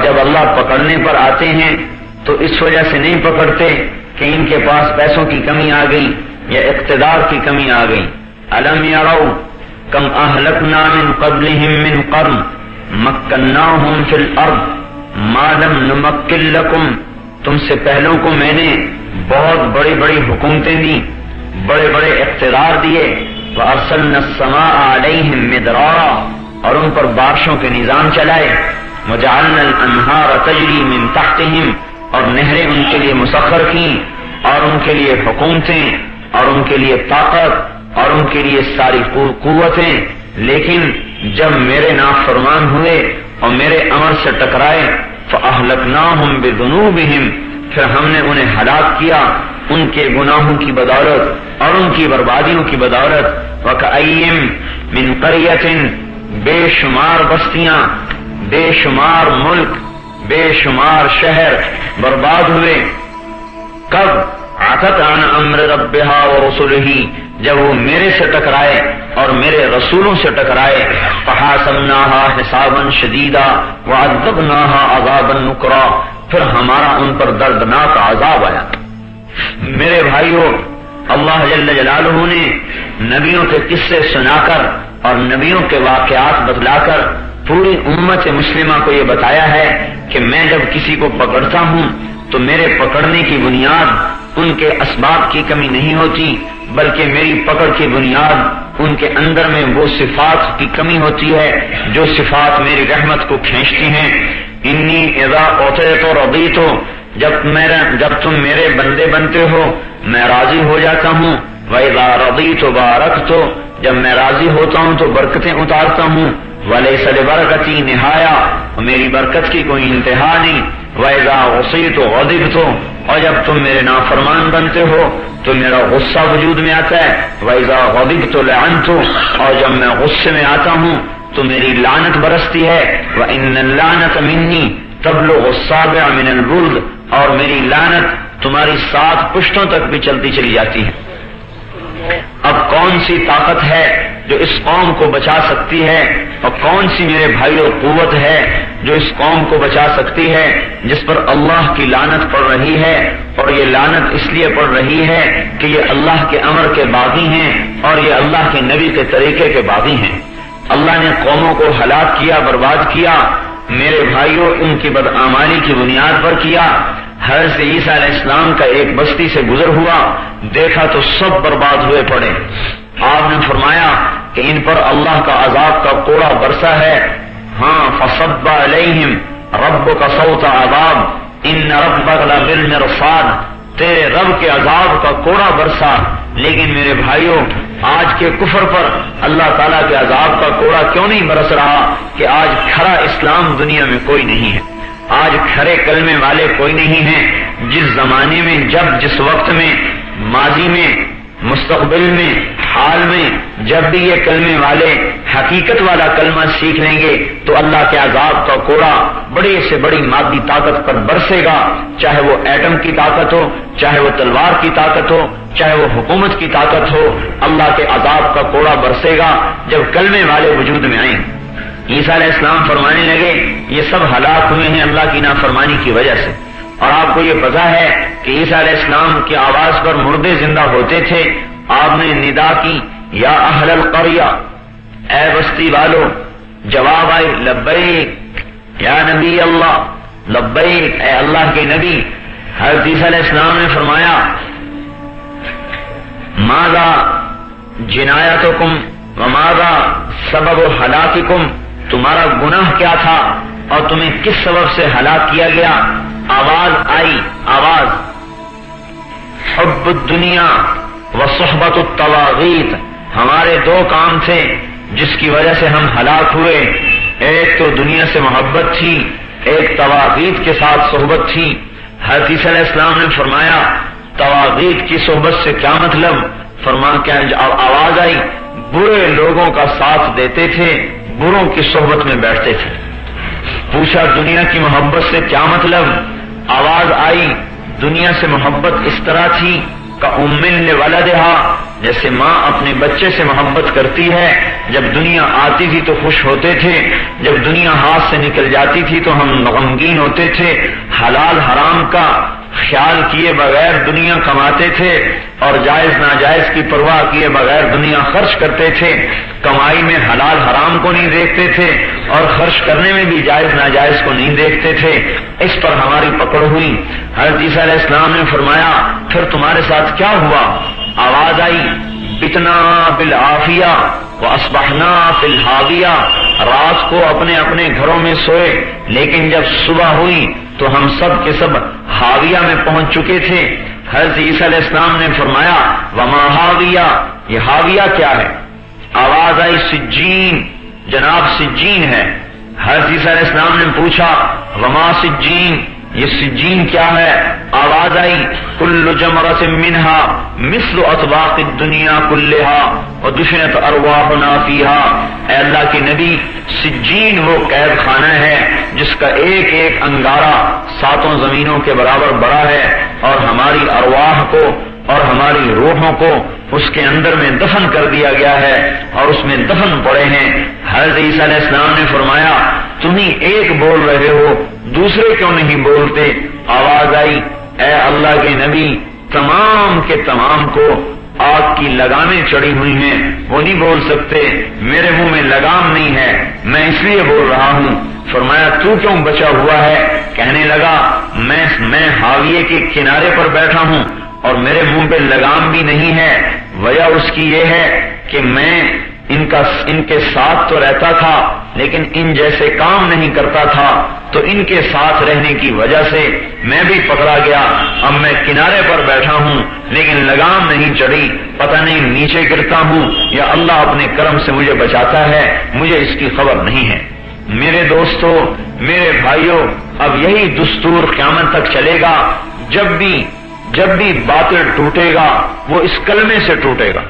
جب اللہ پکڑنے پر آتے ہیں تو اس وجہ سے نہیں پکڑتے کہ ان کے پاس پیسوں کی کمی آ گئی یا اقتدار کی کمی آ گئی. الم یروا کم اہلکنا من قبلہم من قرن مکناہم فی الارض ما لم نمکن لکم. تم سے پہلوں کو میں نے بہت بڑی بڑی حکومتیں دی، بڑے بڑے اقتدار دیے. وارسلنا السماء علیہم مدرارا، اور ان پر بارشوں کے نظام چلائے. وجعلنا الانہار تجری من تحتہم، اور نہریں ان کے لیے مسخر کی، اور ان کے لیے حکومتیں، اور ان کے لیے طاقت، اور ان کے لیے ساری قوتیں. لیکن جب میرے نافرمان ہوئے اور میرے امر سے ٹکرائے، فأہلکناہم بذنوبہم، پھر ہم نے انہیں ہلاک کیا ان کے گناہوں کی بدولت اور ان کی بربادیوں کی بدولت. وکأیم من قریۃ، بے شمار بستیاں، بے شمار ملک، بے شمار شہر برباد ہوئے. کب؟ عتت عن امر ربها ورسلہ، جب وہ میرے سے ٹکرائے اور میرے رسولوں سے ٹکرائے. فحاسبناها حسابا شدیدا وعذبناها عذابا نکرا، پھر ہمارا ان پر دردناک عذاب آیا. میرے بھائیوں، اللہ جل جلالہ نے نبیوں کے قصے سنا کر اور نبیوں کے واقعات بتلا کر پوری امت مسلمہ کو یہ بتایا ہے کہ میں جب کسی کو پکڑتا ہوں تو میرے پکڑنے کی بنیاد ان کے اسباب کی کمی نہیں ہوتی، بلکہ میری پکڑ کی بنیاد ان کے اندر میں وہ صفات کی کمی ہوتی ہے جو صفات میری رحمت کو کھینچتی ہیں. انی اذا اعطیت رضیت، جب تم میرے بندے بنتے ہو میں راضی ہو جاتا ہوں. وَإِذَا رَضِيتُ بَارَكْتُ، جب میں راضی ہوتا ہوں تو برکتیں اتارتا ہوں. وَلَيْسَ لِبَرَكَتِي نِهَایَةٌ، میری برکت کی کوئی انتہا نہیں. وَإِذَا غَضِبْتُ غَضِبْتُ، اور جب تم میرے نافرمان بنتے ہو تو میرا غصہ وجود میں آتا ہے. وَإِذَا غَضِبْتُ لَعَنْتُ، اور جب میں غصے میں آتا ہوں تو میری لعنت برستی ہے. وَإِنَّ اللَّعْنَةَ مِنِّي تَبْلُغُ السَّابِعَ مِنَ الْبُلْدِ، اور میری لعنت تمہاری 7 پشتوں تک بھی چلتی چلی جاتی ہے. اب کون سی طاقت ہے جو اس قوم کو بچا سکتی ہے، اور کون سی میرے بھائیوں قوت ہے جو اس قوم کو بچا سکتی ہے جس پر اللہ کی لعنت پڑ رہی ہے؟ اور یہ لعنت اس لیے پڑ رہی ہے کہ یہ اللہ کے امر کے باغی ہیں اور یہ اللہ کے نبی کے طریقے کے باغی ہیں. اللہ نے قوموں کو ہلاک کیا، برباد کیا. میرے بھائیوں، ان کی بدعمالی کی بنیاد پر کیا. حضرت عیسیٰ علیہ السلام کا ایک بستی سے گزر ہوا، دیکھا تو سب برباد ہوئے پڑے. آپ نے فرمایا کہ ان پر اللہ کا عذاب کا کوڑا برسا ہے. ہاں، فصب علیہم ربک صوت عذاب ان ربک لبالمرصاد، تیرے رب کے عذاب کا کوڑا برسا. لیکن میرے بھائیوں، آج کے کفر پر اللہ تعالیٰ کے عذاب کا کوڑا کیوں نہیں برس رہا کہ آج کھڑا اسلام دنیا میں کوئی نہیں ہے، آج کھڑے کلمے والے کوئی نہیں ہیں. جس زمانے میں، جس وقت میں، ماضی میں، مستقبل میں، حال میں، جب بھی یہ کلمے والے حقیقت والا کلمہ سیکھ لیں گے تو اللہ کے عذاب کا کوڑا بڑی سے بڑی مادی طاقت پر برسے گا، چاہے وہ ایٹم کی طاقت ہو، چاہے وہ تلوار کی طاقت ہو، چاہے وہ حکومت کی طاقت ہو. اللہ کے عذاب کا کوڑا برسے گا جب کلمے والے وجود میں آئیں. عیسیٰ علیہ السلام فرمانے لگے یہ سب ہلاک ہوئے ہیں اللہ کی نافرمانی کی وجہ سے. اور آپ کو یہ پتا ہے کہ عیسیٰ علیہ السلام کی آواز پر مردے زندہ ہوتے تھے. آپ نے ندا کی، یا اہل القریہ، اے بستی والو. جواب آئے لبیک یا نبی اللہ، لبیک اے اللہ کے نبی. حضرت عیسیٰ علیہ السلام نے فرمایا ماذا جنایتکم وماذا سبب ہلاککم، تمہارا گناہ کیا تھا اور تمہیں کس سبب سے ہلاک کیا گیا؟ آواز آئی، آواز حب الدنیا وصحبت الطواغیت، ہمارے 2 کام تھے جس کی وجہ سے ہم ہلاک ہوئے. ایک تو دنیا سے محبت تھی، ایک طواغیت کے ساتھ صحبت تھی. حضرت عیسیٰ علیہ السلام نے فرمایا طواغیت کی صحبت سے کیا مطلب؟ کیا آواز آئی برے لوگوں کا ساتھ دیتے تھے، بروں کی صحبت میں بیٹھتے تھے. پوچھا دنیا کی محبت سے کیا مطلب؟ آواز آئی دنیا سے محبت اس طرح تھی کہ ام لولدہا، جیسے ماں اپنے بچے سے محبت کرتی ہے. جب دنیا آتی تھی تو خوش ہوتے تھے، جب دنیا ہاتھ سے نکل جاتی تھی تو ہم غمگین ہوتے تھے. حلال حرام کا خیال کیے بغیر دنیا کماتے تھے اور جائز ناجائز کی پرواہ کیے بغیر دنیا خرچ کرتے تھے. کمائی میں حلال حرام کو نہیں دیکھتے تھے اور خرچ کرنے میں بھی جائز ناجائز کو نہیں دیکھتے تھے. اس پر ہماری پکڑ ہوئی. حضرت عیسیٰ علیہ السلام نے فرمایا پھر تمہارے ساتھ کیا ہوا؟ آواز آئی بتنا بالعافیہ واصبحنا فی الحاویہ. رات کو اپنے اپنے گھروں میں سوئے لیکن جب صبح ہوئی تو ہم سب کے سب حاویہ میں پہنچ چکے تھے. حضرت عیسیٰ علیہ السلام نے فرمایا وما حاویہ، یہ حاویہ کیا ہے؟ آواز آئی سجین، جناب سجین ہے. حضرت عیسیٰ علیہ السلام نے پوچھا وما سجین، یہ سجین کیا ہے؟ آواز آئی کل جمرۃ منہا مثل اطباق الدنیا کلہا ودفنت ارواحنا فیہا. اے اللہ کے نبی، سجین وہ قید خانہ ہے جس کا ایک ایک انگارہ 7 زمینوں کے برابر بڑا ہے اور ہماری ارواح کو اور ہماری روحوں کو اس کے اندر میں دفن کر دیا گیا ہے اور اس میں دفن پڑے ہیں. حضرت عیسیٰ علیہ السلام نے فرمایا تم ہی ایک بول رہے ہو، دوسرے کیوں نہیں بولتے؟ آواز آئی اے اللہ کے نبی، تمام کے تمام کو آگ کی لگامیں چڑھی ہوئی ہیں، وہ نہیں بول سکتے. میرے منہ میں لگام نہیں ہے، میں اس لیے بول رہا ہوں. فرمایا تو کیوں بچا ہوا ہے؟ کہنے لگا میں حاویے کے کنارے پر بیٹھا ہوں اور میرے منہ پہ لگام بھی نہیں ہے. وجہ اس کی یہ ہے کہ میں ان کے ساتھ تو رہتا تھا لیکن ان جیسے کام نہیں کرتا تھا، تو ان کے ساتھ رہنے کی وجہ سے میں بھی پکڑا گیا. اب میں کنارے پر بیٹھا ہوں لیکن لگام نہیں چڑھی، پتہ نہیں نیچے گرتا ہوں یا اللہ اپنے کرم سے مجھے بچاتا ہے، مجھے اس کی خبر نہیں ہے. میرے دوستو، میرے بھائیوں، اب یہی دستور قیامت تک چلے گا. جب بھی باطل ٹوٹے گا وہ اس کلمے سے ٹوٹے گا.